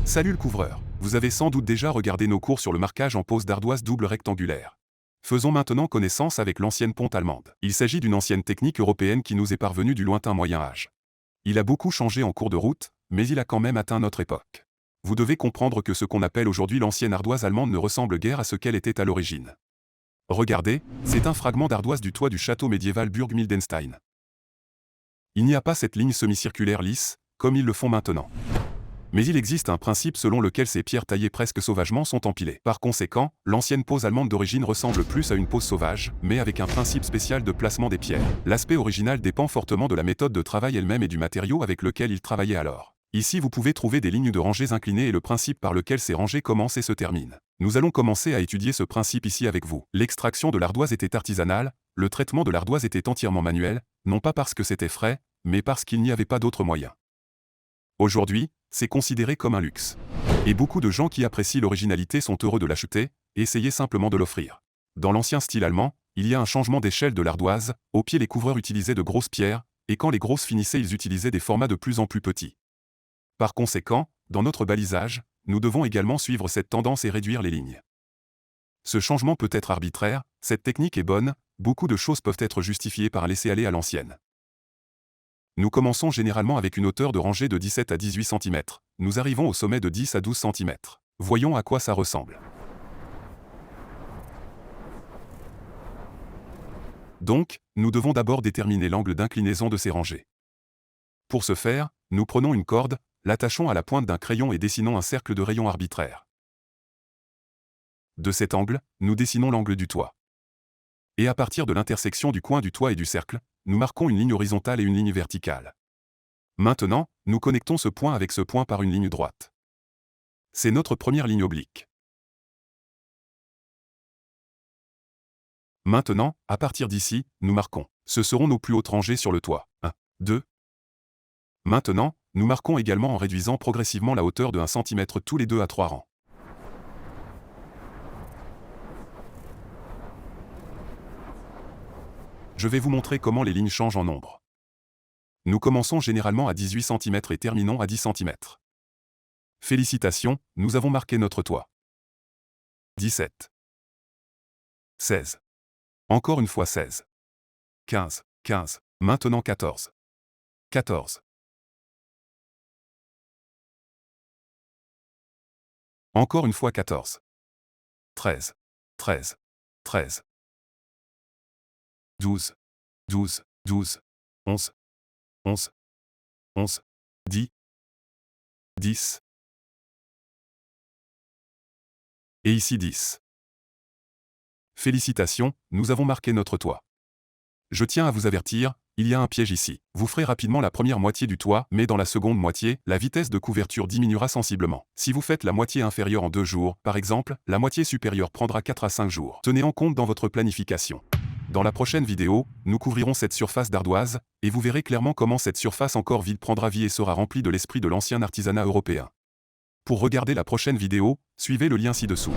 Salut le couvreur. Vous avez sans doute déjà regardé nos cours sur le marquage en pose d'ardoise double rectangulaire. Faisons maintenant connaissance avec l'ancienne ponte allemande. Il s'agit d'une ancienne technique européenne qui nous est parvenue du lointain Moyen Âge. Il a beaucoup changé en cours de route, mais il a quand même atteint notre époque. Vous devez comprendre que ce qu'on appelle aujourd'hui l'ancienne ardoise allemande ne ressemble guère à ce qu'elle était à l'origine. Regardez, c'est un fragment d'ardoise du toit du château médiéval Burg-Mildenstein. Il n'y a pas cette ligne semi-circulaire lisse, comme ils le font maintenant. Mais il existe un principe selon lequel ces pierres taillées presque sauvagement sont empilées. Par conséquent, l'ancienne pose allemande d'origine ressemble plus à une pose sauvage, mais avec un principe spécial de placement des pierres. L'aspect original dépend fortement de la méthode de travail elle-même et du matériau avec lequel ils travaillaient alors. Ici vous pouvez trouver des lignes de rangées inclinées et le principe par lequel ces rangées commencent et se terminent. Nous allons commencer à étudier ce principe ici avec vous. L'extraction de l'ardoise était artisanale, le traitement de l'ardoise était entièrement manuel, non pas parce que c'était frais, mais parce qu'il n'y avait pas d'autre moyen. Aujourd'hui, c'est considéré comme un luxe. Et beaucoup de gens qui apprécient l'originalité sont heureux de l'acheter, et essayez simplement de l'offrir. Dans l'ancien style allemand, il y a un changement d'échelle de l'ardoise, au pied les couvreurs utilisaient de grosses pierres, et quand les grosses finissaient ils utilisaient des formats de plus en plus petits. Par conséquent, dans notre balisage, nous devons également suivre cette tendance et réduire les lignes. Ce changement peut être arbitraire, cette technique est bonne, beaucoup de choses peuvent être justifiées par un laisser-aller à l'ancienne. Nous commençons généralement avec une hauteur de rangée de 17 à 18 cm. Nous arrivons au sommet de 10 à 12 cm. Voyons à quoi ça ressemble. Donc, nous devons d'abord déterminer l'angle d'inclinaison de ces rangées. Pour ce faire, nous prenons une corde, l'attachons à la pointe d'un crayon et dessinons un cercle de rayon arbitraire. De cet angle, nous dessinons l'angle du toit. Et à partir de l'intersection du coin du toit et du cercle, nous marquons une ligne horizontale et une ligne verticale. Maintenant, nous connectons ce point avec ce point par une ligne droite. C'est notre première ligne oblique. Maintenant, à partir d'ici, nous marquons. Ce seront nos plus hautes rangées sur le toit. 1, 2. Maintenant, nous marquons également en réduisant progressivement la hauteur de 1 cm tous les 2 à 3 rangs. Je vais vous montrer comment les lignes changent en nombre. Nous commençons généralement à 18 cm et terminons à 10 cm. Félicitations, nous avons marqué notre toit. 17. 16. Encore une fois 16. 15, 15. Maintenant 14. 14. Encore une fois 14. 13. 13. 13. 12. 12. 12. 11. 11. 11. 10. 10. Et ici 10. Félicitations, nous avons marqué notre toit. Je tiens à vous avertir, il y a un piège ici. Vous ferez rapidement la première moitié du toit, mais dans la seconde moitié, la vitesse de couverture diminuera sensiblement. Si vous faites la moitié inférieure en 2 jours, par exemple, la moitié supérieure prendra 4 à 5 jours. Tenez en compte dans votre planification. Dans la prochaine vidéo, nous couvrirons cette surface d'ardoise, et vous verrez clairement comment cette surface encore vide prendra vie et sera remplie de l'esprit de l'ancien artisanat européen. Pour regarder la prochaine vidéo, suivez le lien ci-dessous.